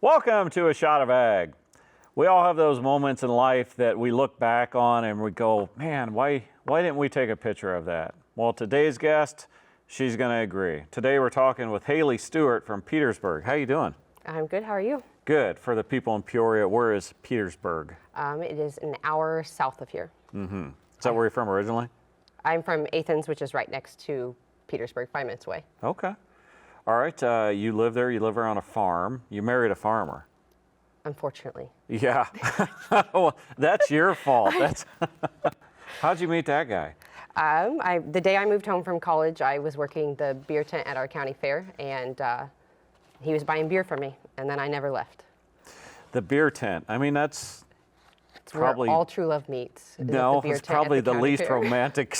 Welcome to A Shot of Ag. We all have those moments in life that we look back on and we go, man, why didn't we take a picture of that? Well, today's guest, she's going to agree. Today we're talking with Haley Stewart from Petersburg. How you doing? I'm good. How are you? Good. For the people in Peoria, where is Petersburg? It is an hour south of here. Mm-hmm. Is that where you're from originally? I'm from Athens, which is right next to Petersburg, 5 minutes away. Okay. All right. You live there. You live there on a farm. You married a farmer. Unfortunately. Yeah. Well, that's your fault. How'd you meet that guy? The day I moved home from college, I was working the beer tent at our county fair, and he was buying beer from me, and then I never left. The beer tent. I mean, It's probably where all true love meets. No, it's probably the least romantic.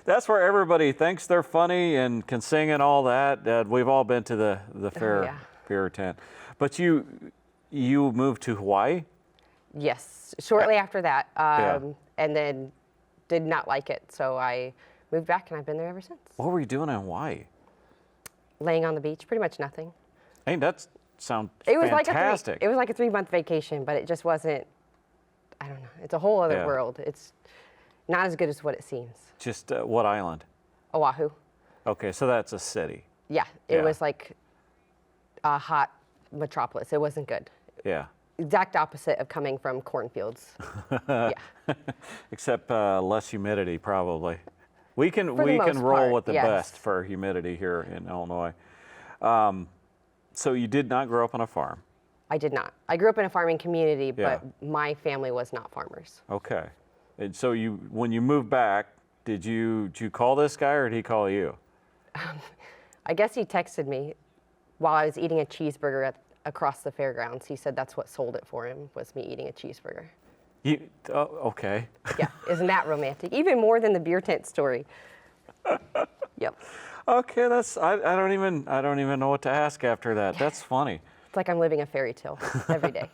That's where everybody thinks they're funny and can sing and all that. We've all been to the fair beer tent. But you moved to Hawaii? Yes, shortly after that, and then did not like it, so I moved back, and I've been there ever since. What were you doing in Hawaii? Laying on the beach, pretty much nothing. Hey, that sounds fantastic. It was like a 3-month vacation, but it just wasn't, I don't know, it's a whole other world. It's not as good as what it seems. Just what island? Oahu. Okay, so that's a city. Yeah, it was like a hot metropolis. It wasn't good. Yeah. Exact opposite of coming from cornfields. Yeah. Except less humidity, probably. We can most roll part, with the yes. best for humidity here in Illinois. So you did not grow up on a farm? I did not. I grew up in a farming community, but my family was not farmers. Okay. And so when you moved back, did you call this guy or did he call you? I guess he texted me while I was eating a cheeseburger across the fairgrounds. He said that's what sold it for him, was me eating a cheeseburger. Okay. Yeah, isn't that romantic? Even more than the beer tent story. Yep. Okay, I don't even know what to ask after that. That's funny. It's like I'm living a fairy tale every day.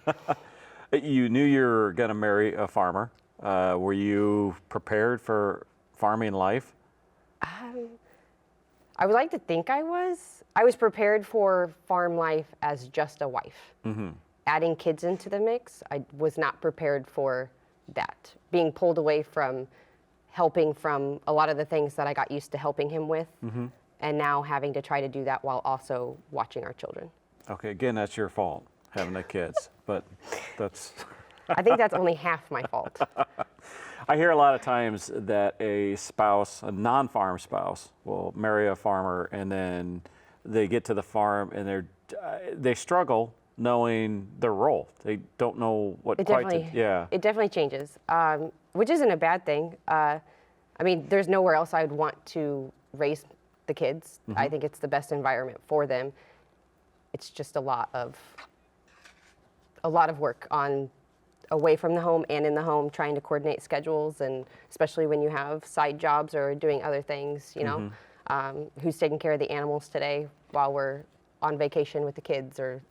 You knew you were going to marry a farmer. Were you prepared for farming life? I would like to think I was. I was prepared for farm life as just a wife. Mm-hmm. Adding kids into the mix, I was not prepared for that. Being pulled away from helping from a lot of the things that I got used to helping him with, and now having to try to do that while also watching our children. Okay, again, that's your fault, having the kids, but that's... I think that's only half my fault. I hear a lot of times that a non-farm spouse, will marry a farmer and then they get to the farm and they struggle knowing their role. They don't know what It definitely changes, which isn't a bad thing. I mean, there's nowhere else I would want to raise the kids. Mm-hmm. I think it's the best environment for them. It's just a lot of work away from the home and in the home, trying to coordinate schedules, and especially when you have side jobs or doing other things, you know, who's taking care of the animals today while we're on vacation with the kids, or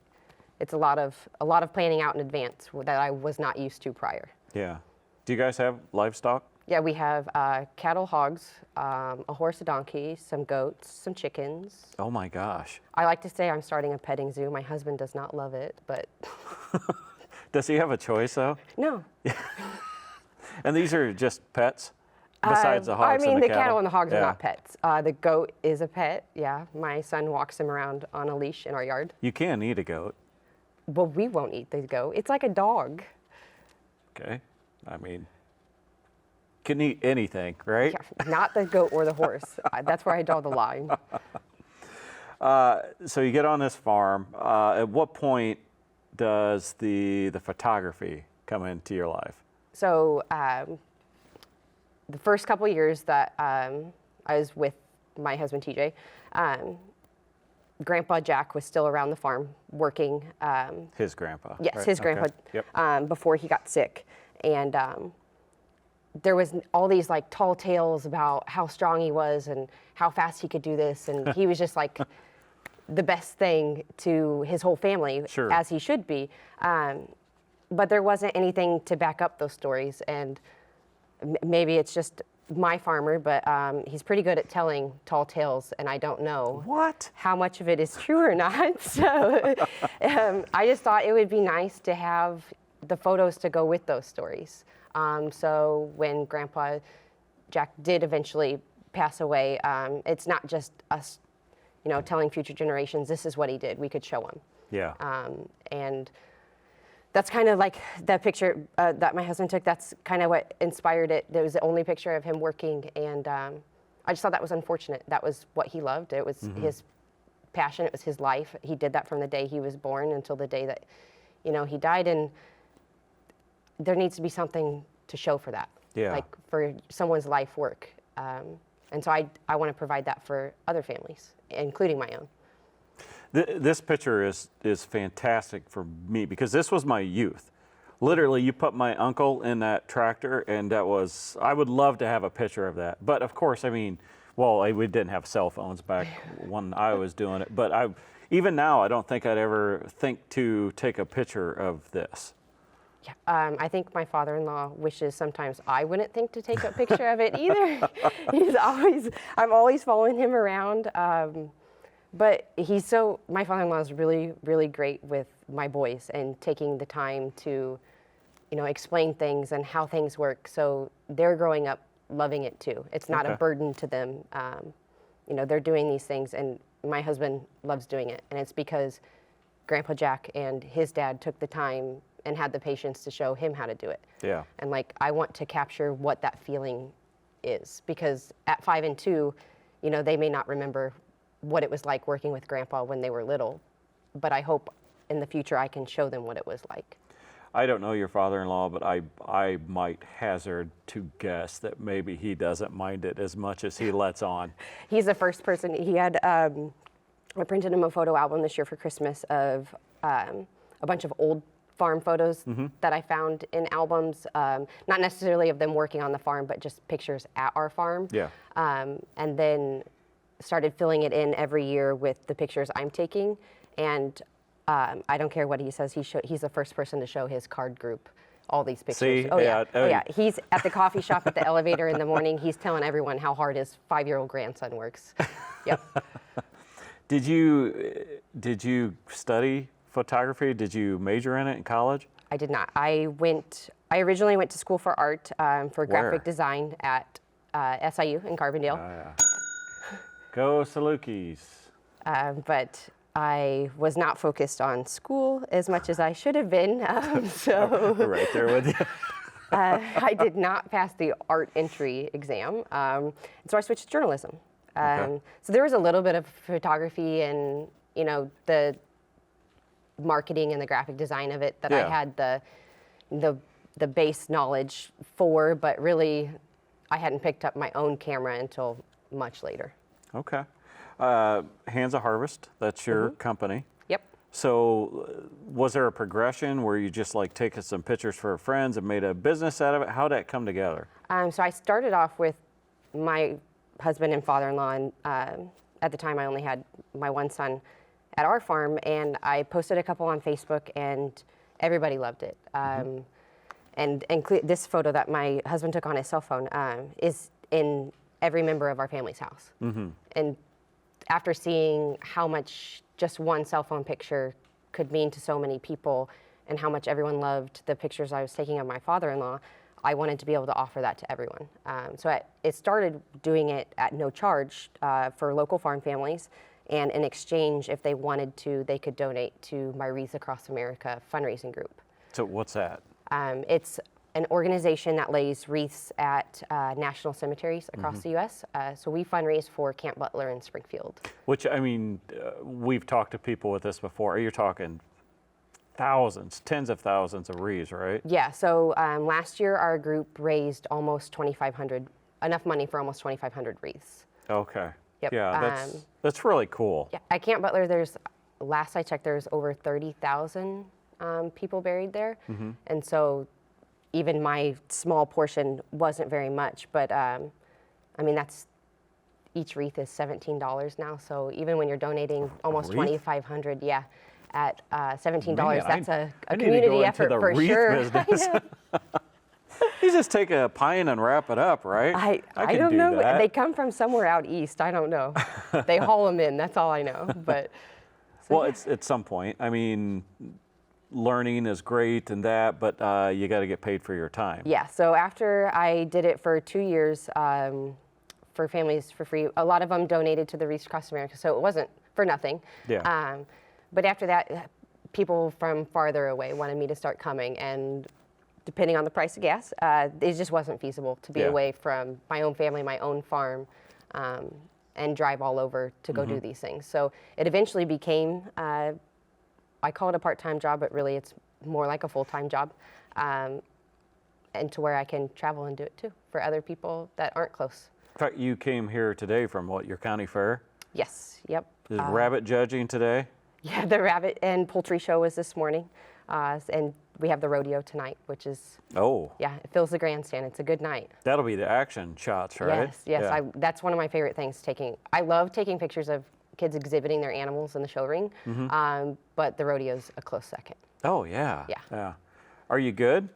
it's a lot of planning out in advance that I was not used to prior. Yeah. Do you guys have livestock? Yeah, we have cattle, hogs, a horse, a donkey, some goats, some chickens. Oh my gosh. I like to say I'm starting a petting zoo. My husband does not love it, but... Does he have a choice, though? No. And these are just pets, besides the hogs and the cattle? I mean, the cattle and the hogs are not pets. The goat is a pet, yeah. My son walks him around on a leash in our yard. You can eat a goat. Well, we won't eat the goat. It's like a dog. Okay. I mean, can eat anything, right? Yeah, not the goat or the horse. That's where I draw the line. So you get on this farm. At what point does the photography come into your life? So the first couple of years that I was with my husband, TJ, Grandpa Jack was still around the farm working. His grandpa? Yes, right? his grandpa, Yep. Before he got sick. And there was all these like tall tales about how strong he was and how fast he could do this. And he was just like the best thing to his whole family, as he should be. But there wasn't anything to back up those stories. And maybe it's just my farmer, but he's pretty good at telling tall tales, and I don't know What? how much of it is true or not. So I just thought it would be nice to have the photos to go with those stories. So when Grandpa Jack did eventually pass away, it's not just us, telling future generations, this is what he did. We could show them. Yeah. And that's kind of like that picture that my husband took. That's kind of what inspired it. It was the only picture of him working, and I just thought that was unfortunate. That was what he loved. It was his passion. It was his life. He did that from the day he was born until the day that, he died. And there needs to be something to show for that, like for someone's life work. And so I want to provide that for other families, including my own. This picture is fantastic for me because this was my youth. Literally, you put my uncle in that tractor, and I would love to have a picture of that. But of course, we didn't have cell phones back when I was doing it. But even now, I don't think I'd ever think to take a picture of this. Yeah, I think my father-in-law wishes sometimes I wouldn't think to take a picture of it either. I'm always following him around. But my father-in-law is really, really great with my boys and taking the time to, explain things and how things work. So they're growing up loving it too. It's not a burden to them. They're doing these things, and my husband loves doing it. And it's because Grandpa Jack and his dad took the time and had the patience to show him how to do it. Yeah. And I want to capture what that feeling is, because at 5 and 2, they may not remember what it was like working with Grandpa when they were little, but I hope in the future I can show them what it was like. I don't know your father-in-law, but I might hazard to guess that maybe he doesn't mind it as much as he lets on. He's the first person. He had, I printed him a photo album this year for Christmas of a bunch of old farm photos that I found in albums, not necessarily of them working on the farm, but just pictures at our farm. Yeah. And then started filling it in every year with the pictures I'm taking. And I don't care what he says, he's the first person to show his card group all these pictures. See? Oh yeah. He's at the coffee shop at the elevator in the morning. He's telling everyone how hard his 5-year-old grandson works. Yep. Did you study photography? Did you major in it in college? I did not. I originally went to school for art, for graphic Where? design at SIU in Carbondale. Go Salukis. But I was not focused on school as much as I should have been. Right there with you. I did not pass the art entry exam. So I switched to journalism. So there was a little bit of photography and, the marketing and the graphic design of it that I had the base knowledge for, but really I hadn't picked up my own camera until much later. Okay. Hands of Harvest, that's your company. Yep. So was there a progression where you just taking some pictures for friends and made a business out of it? How'd that come together? So I started off with my husband and father-in-law, and at the time I only had my one son at our farm, and I posted a couple on Facebook, and everybody loved it. And this photo that my husband took on his cell phone is in every member of our family's house. And after seeing how much just one cell phone picture could mean to so many people, and how much everyone loved the pictures I was taking of my father-in-law, I wanted to be able to offer that to everyone. So it started doing it at no charge for local farm families, and in exchange, if they wanted to, they could donate to my Wreaths Across America fundraising group. So what's that? It's an organization that lays wreaths at national cemeteries across the U.S. So we fundraise for Camp Butler in Springfield. Which, we've talked to people with this before. You're talking thousands, tens of thousands of wreaths, right? Yeah, so last year our group raised almost 2,500, enough money for almost 2,500 wreaths. Okay. Yep. Yeah, that's really cool. Yeah, at Camp Butler, last I checked, there's over 30,000 people buried there. And so even my small portion wasn't very much, but each wreath is $17 now. So even when you're donating almost 2,500, at $17, Man, that's a I need to community go into effort the for wreath sure. business. You just take a pine and wrap it up, right? I can don't do know. that. They come from somewhere out east. I don't know. They haul them in. That's all I know. But Well, it's at some point. I mean, learning is great and that, but you got to get paid for your time. yeah. So after I did it for 2 years for families for free, a lot of them donated to the Reach Across America, so it wasn't for nothing. Yeah. But after that, people from farther away wanted me to start coming, and depending on the price of gas, it just wasn't feasible to be Yeah. away from my own family, my own farm, and drive all over to go Mm-hmm. do these things. So it eventually became, I call it a part-time job, but really it's more like a full-time job, and to where I can travel and do it too for other people that aren't close. In fact, you came here today from what, your county fair? Yes, yep. Is rabbit judging today? Yeah, the rabbit and poultry show was this morning, and we have the rodeo tonight, which is, Oh, yeah, it fills the grandstand. It's a good night. that'll be the action shots, right? Yes, Yeah. that's one of my favorite things. I love taking pictures of kids exhibiting their animals in the show ring, but the rodeo's a close second. Oh, yeah. Yeah. Yeah. Are you good?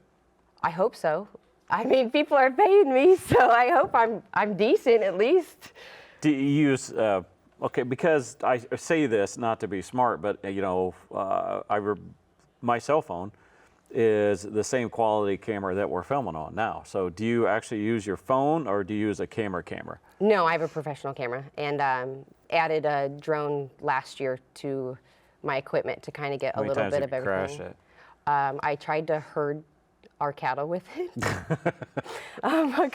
I hope so. I mean, people are paying me, so I hope I'm decent at least. Do you use, okay, because I say this not to be smart, but you know, my cell phone is the same quality camera that we're filming on now. So do you actually use your phone or do you use a camera? No, I have a professional camera and added a drone last year to my equipment to kind of get How a many little times bit have of you everything. crashed it? I tried to herd our cattle with it a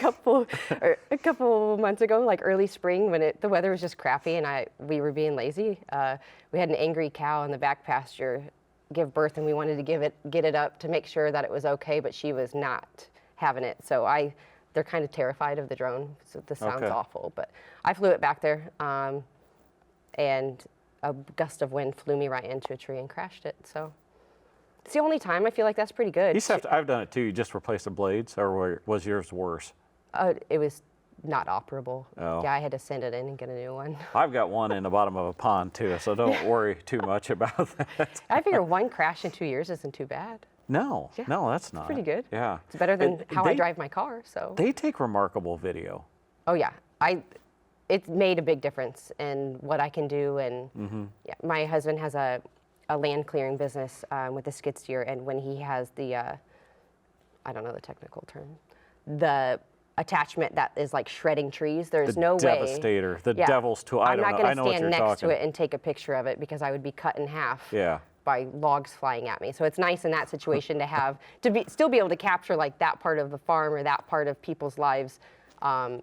couple months ago, like early spring when the weather was just crappy and we were being lazy. We had an angry cow in the back pasture give birth, and we wanted to get it up to make sure that it was okay, but she was not having it. So they're kind of terrified of the drone. So this sounds Okay. awful, but I flew it back there, and a gust of wind flew me right into a tree and crashed it. So it's the only time I feel like that's pretty good. I've done it too. You just replace the blades, or was yours worse? It was not operable. Oh. Yeah, I had to send it in and get a new one. I've got one in the bottom of a pond too, so don't worry too much about that. I figure one crash in 2 years isn't too bad. No, Yeah, no, that's not. Pretty good. Yeah. It's better than And how I drive my car, so. They take remarkable video. Oh yeah, it made a big difference in what I can do, and yeah, my husband has a land clearing business with a skid steer, and when he has the, I don't know the technical term, the attachment that is like shredding trees, there's The no way. Devastator, the Yeah. devil's tool. I'm not I going know to what stand you're next talking. to it and take a picture of it because I would be cut in half. Yeah. By logs flying at me. So it's nice in that situation to still be able to capture like that part of the farm or that part of people's lives, and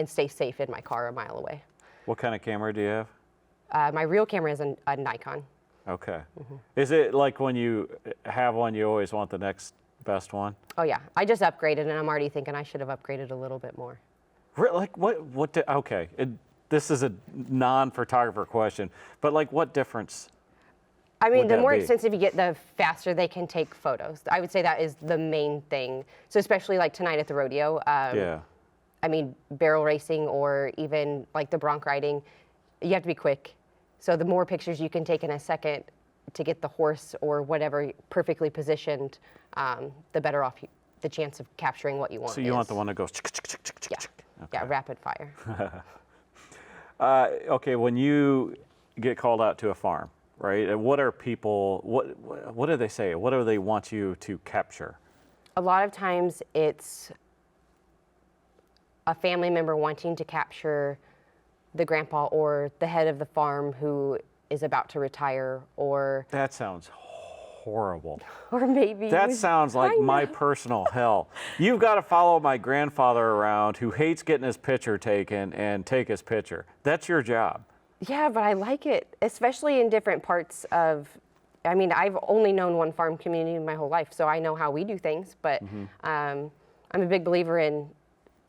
stay safe in my car a mile away. What kind of camera do you have? My real camera is a Nikon. Okay. Is it like when you have one, you always want the next best one? Oh yeah, I just upgraded and I'm already thinking I should have upgraded a little bit more. Like what okay. This is a non-photographer question, but like what difference? I mean, Would the that more be? extensive you get, the faster they can take photos. I would say that is the main thing. So especially like tonight at the rodeo. Yeah. I mean, barrel racing or even like the bronc riding, you have to be quick. So the more pictures you can take in a second to get the horse or whatever perfectly positioned, the better off the chance of capturing what you want. So you want is. the one that goes. Yeah, yeah, rapid fire. Okay, when you get called out to a farm, right? What are people? What do they say? What do they want you to capture? A lot of times it's a family member wanting to capture the grandpa or the head of the farm who is about to retire, or That sounds horrible. maybe That sounds like I my know. personal hell. You've got to follow my grandfather around who hates getting his picture taken and take his picture. That's your job. Yeah, but I like it, especially in different parts of. I mean, I've only known one farm community my whole life, so I know how we do things. But I'm a big believer in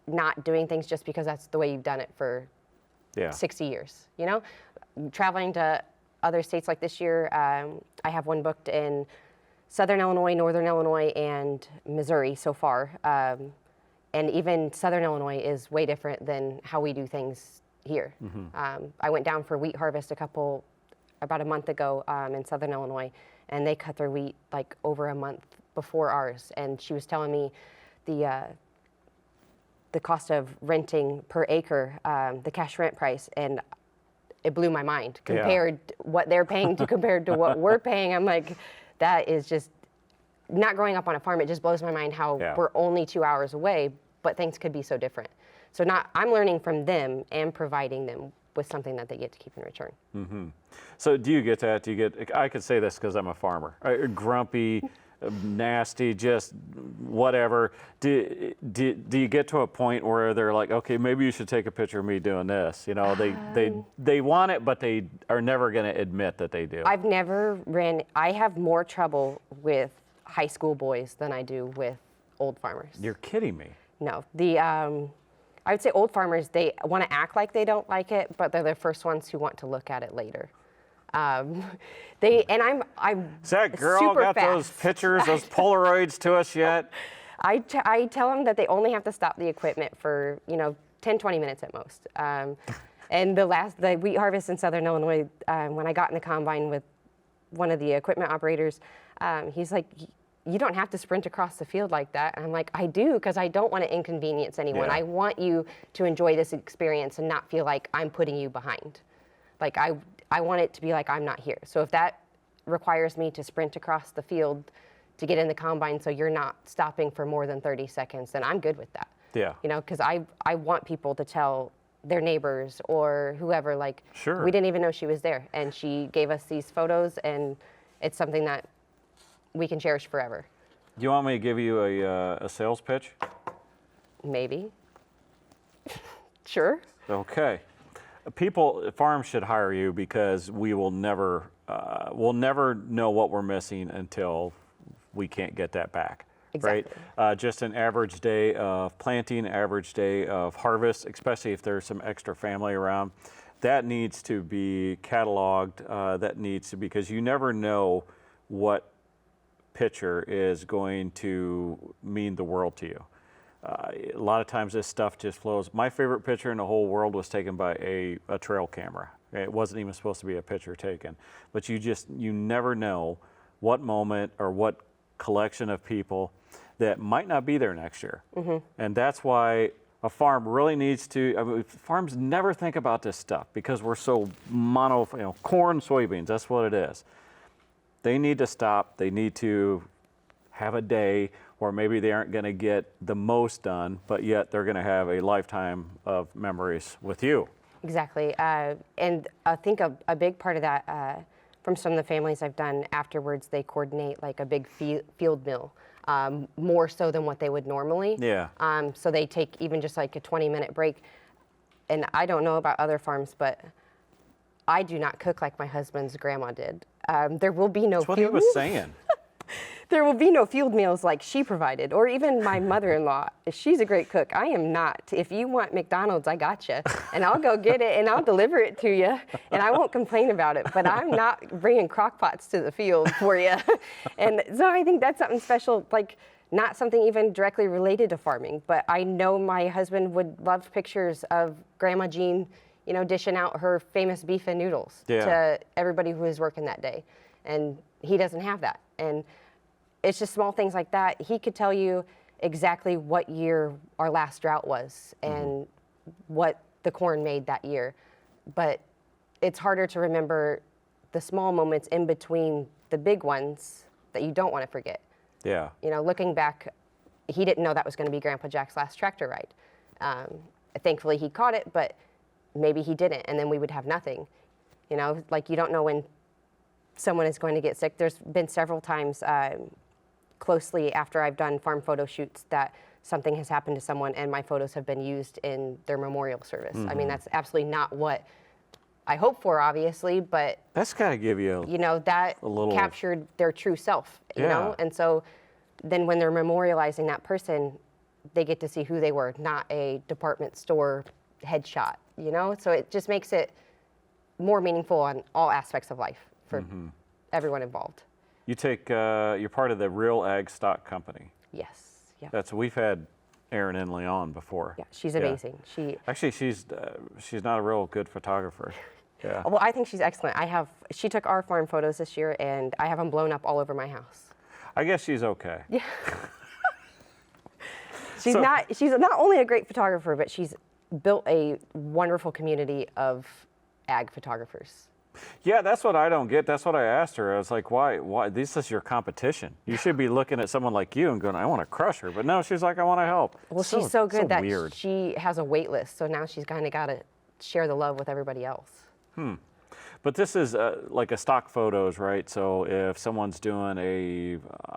not doing things just because that's the way you've done it for Yeah. 60 years. You know, traveling to other states like this year, I have one booked in Southern Illinois, Northern Illinois, and Missouri so far. And even Southern Illinois is way different than how we do things here. I went down for wheat harvest about a month ago in Southern Illinois, and they cut their wheat like over a month before ours. And she was telling me the cost of renting per acre, the cash rent price, and it blew my mind compared what they're paying to compared to what we're paying. I'm like, that is just not growing up on a farm. It just blows my mind how we're only 2 hours away, but things could be so different. So I'm learning from them and providing them with something that they get to keep in return. Mm-hmm. So do you get that? Do you get, I could say this because I'm a farmer, grumpy, nasty, just whatever. Do you get to a point where they're like, okay, maybe you should take a picture of me doing this? You know, they want it, but they are never going to admit that they do. I have more trouble with high school boys than I do with old farmers. You're kidding me. No, I would say old farmers, they want to act like they don't like it, but they're the first ones who want to look at it later. I'm Is that girl super got fast. those pictures, those Polaroids to us yet? I tell them that they only have to stop the equipment for 10, 20 minutes at most. And the wheat harvest in Southern Illinois, when I got in the combine with one of the equipment operators, he's like, you don't have to sprint across the field like that. And I'm like, I do, because I don't want to inconvenience anyone. Yeah. I want you to enjoy this experience and not feel like I'm putting you behind. Like I want it to be like I'm not here. So if that requires me to sprint across the field to get in the combine so you're not stopping for more than 30 seconds, then I'm good with that. Yeah. Because I want people to tell their neighbors or whoever, like, Sure. we didn't even know she was there. And she gave us these photos, and it's something that we can cherish forever. Do you want me to give you a sales pitch? Maybe. Sure. Okay. Farms should hire you because we'll never know what we're missing until we can't get that back. Exactly. Right? Just an average day of planting, average day of harvest, especially if there's some extra family around, that needs to be cataloged. Because you never know what picture is going to mean the world to you. A lot of times this stuff just flows. My favorite picture in the whole world was taken by a trail camera. It wasn't even supposed to be a picture taken. But you never know what moment or what collection of people that might not be there next year. Mm-hmm. And that's why a farm really needs to, farms never think about this stuff because we're so corn, soybeans, that's what it is. They need to stop. They need to have a day where maybe they aren't going to get the most done, but yet they're going to have a lifetime of memories with you. Exactly. And I think a big part of that, from some of the families I've done afterwards, they coordinate like a big field meal, more so than what they would normally. Yeah. So they take even just like a 20-minute break. And I don't know about other farms, but I do not cook like my husband's grandma did. There will be no That's what he was saying. There will be no field meals like she provided, or even my mother-in-law. She's a great cook. I am not. If you want McDonald's, I got you, and I'll go get it, and I'll deliver it to you, and I won't complain about it. But I'm not bringing crock pots to the field for you. And so I think that's something special, like not something even directly related to farming. But I know my husband would love pictures of Grandma Jean, dishing out her famous beef and noodles to everybody who was working that day, and he doesn't have that. And it's just small things like that. He could tell you exactly what year our last drought was and what the corn made that year. But it's harder to remember the small moments in between the big ones that you don't want to forget. Yeah. Looking back, he didn't know that was going to be Grandpa Jack's last tractor ride. Thankfully, he caught it, but maybe he didn't, and then we would have nothing. Like you don't know when someone is going to get sick. There's been several times closely after I've done farm photo shoots that something has happened to someone and my photos have been used in their memorial service. Mm-hmm. I mean, that's absolutely not what I hope for, obviously, but that's got to give you that a little captured their true self, you know? And so then when they're memorializing that person, they get to see who they were, not a department store headshot, So it just makes it more meaningful on all aspects of life for everyone involved. You're part of the Real Ag Stock Company. Yes. Yeah. We've had Erin Inley on before. Yeah, she's amazing. She's not a real good photographer. Yeah. Well, I think she's excellent. She took our farm photos this year, and I have them blown up all over my house. I guess she's okay. Yeah. She's not only a great photographer, but she's built a wonderful community of ag photographers. Yeah, that's what I don't get. That's what I asked her. I was like, why? This is your competition. You should be looking at someone like you and going, I want to crush her. But no, she's like, I want to help. Well, she's so good that weird. she has a wait list. So now she's kind of got to share the love with everybody else. But this is like a stock photos, right? So if someone's doing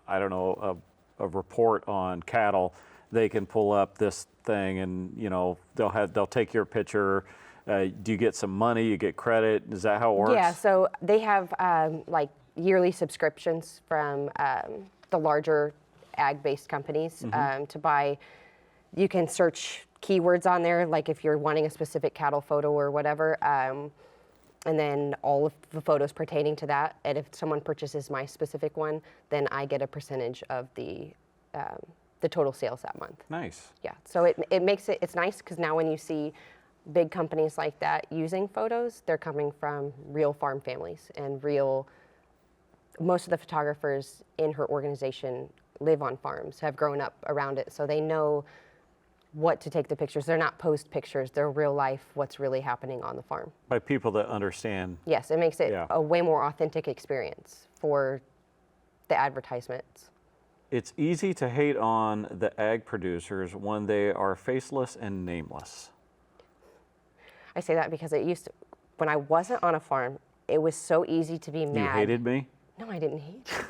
I don't know, a report on cattle, they can pull up this thing and, you know, they'll take your picture. Do you get some money? You get credit? Is that how it works? Yeah, so they have like yearly subscriptions from the larger ag-based companies to buy. You can search keywords on there, like if you're wanting a specific cattle photo or whatever, and then all of the photos pertaining to that. And if someone purchases my specific one, then I get a percentage of the total sales that month. Nice. Yeah, so it makes it's nice because now when you see big companies like that using photos, they're coming from real farm families and most of the photographers in her organization live on farms, have grown up around it, so they know what to take the pictures. They're not post pictures, they're real life, what's really happening on the farm. By people that understand. Yes, it makes it a way more authentic experience for the advertisements. It's easy to hate on the ag producers when they are faceless and nameless. I say that because when I wasn't on a farm, it was so easy to be mad. You hated me? No, I didn't hate you.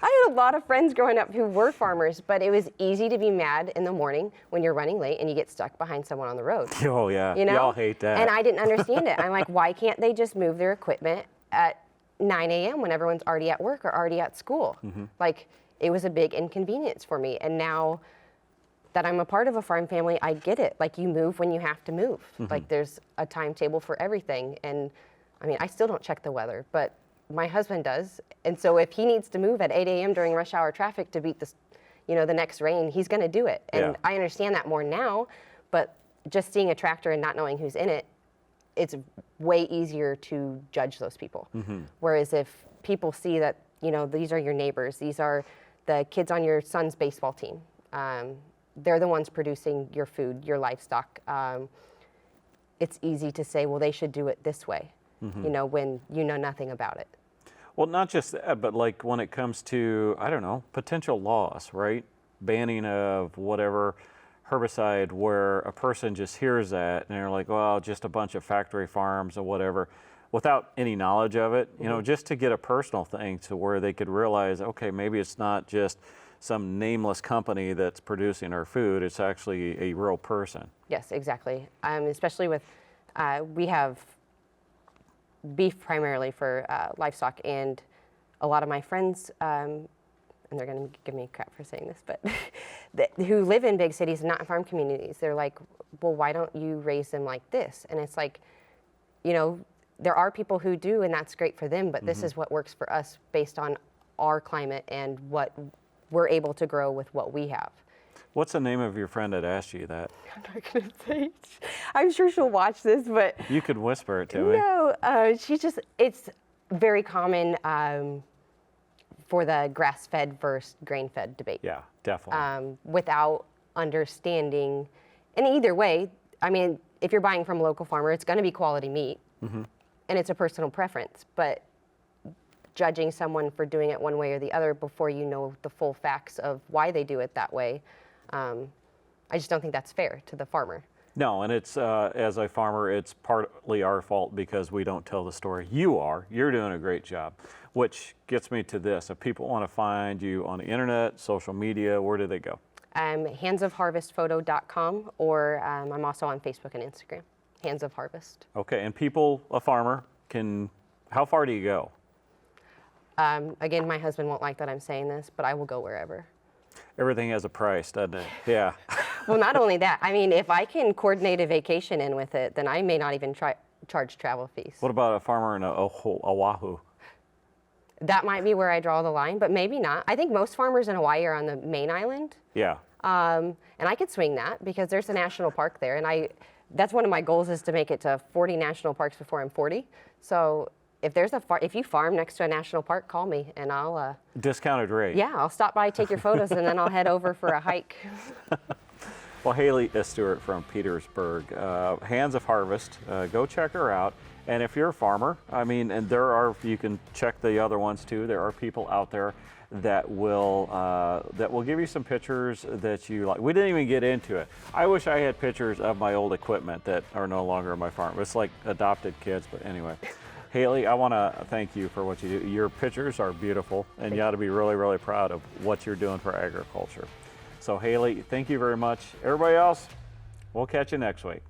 I had a lot of friends growing up who were farmers, but it was easy to be mad in the morning when you're running late and you get stuck behind someone on the road. Oh, yeah. You know? Y'all hate that. And I didn't understand it. I'm like, why can't they just move their equipment at 9 a.m. when everyone's already at work or already at school? Like, it was a big inconvenience for me. And now that I'm a part of a farm family, I get it. Like, you move when you have to move. Like, there's a timetable for everything. And I mean, I still don't check the weather, but my husband does. And so if he needs to move at 8 a.m. during rush hour traffic to beat the next rain, he's going to do it. And I understand that more now, but just seeing a tractor and not knowing who's in it, it's way easier to judge those people. Whereas if people see that, these are your neighbors, these are the kids on your son's baseball team, they're the ones producing your food, your livestock. It's easy to say, well, they should do it this way, when you know nothing about it. Well, not just that, but like when it comes to, I don't know, potential loss, right? Banning of whatever herbicide where a person just hears that and they're like, well, just a bunch of factory farms or whatever, without any knowledge of it, just to get a personal thing to where they could realize, okay, maybe it's not just some nameless company that's producing our food, it's actually a real person. Yes, exactly. Especially with, we have beef primarily for livestock, and a lot of my friends, and they're going to give me crap for saying this, but who live in big cities and not in farm communities, they're like, well, why don't you raise them like this? And it's like, there are people who do, and that's great for them, but this is what works for us based on our climate and what we're able to grow with what we have. What's the name of your friend that asked you that? I'm not going to say. I'm sure she'll watch this, but you could whisper it to me. No, it's very common for the grass-fed versus grain-fed debate. Yeah, definitely. Without understanding, and either way, I mean, if you're buying from a local farmer, it's going to be quality meat, and it's a personal preference. But judging someone for doing it one way or the other before you know the full facts of why they do it that way, I just don't think that's fair to the farmer. No, and it's, as a farmer, it's partly our fault because we don't tell the story. You're doing a great job, which gets me to this. If people want to find you on the internet, social media, where do they go? Handsofharvestphoto.com, or I'm also on Facebook and Instagram, Hands of Harvest. Okay, and a farmer how far do you go? Again, my husband won't like that I'm saying this, but I will go wherever. Everything has a price, doesn't it? Yeah. Well, not only that, I mean, if I can coordinate a vacation in with it, then I may not even charge travel fees. What about a farmer in Oahu? That might be where I draw the line, but maybe not. I think most farmers in Hawaii are on the main island. Yeah. And I could swing that because there's a national park there, and that's one of my goals is to make it to 40 national parks before I'm 40. So if there's if you farm next to a national park, call me and I'll Discounted rate. yeah, I'll stop by, take your photos, and then I'll head over for a hike. Well, Haley Stewart from Petersburg, Hands of Harvest, go check her out. And if you're a farmer, I mean, and you can check the other ones too. There are people out there that will give you some pictures that you like. We didn't even get into it. I wish I had pictures of my old equipment that are no longer on my farm. It's like adopted kids, but anyway. Haley, I want to thank you for what you do. Your pictures are beautiful, and you ought to be really, really proud of what you're doing for agriculture. So Haley, thank you very much. Everybody else, we'll catch you next week.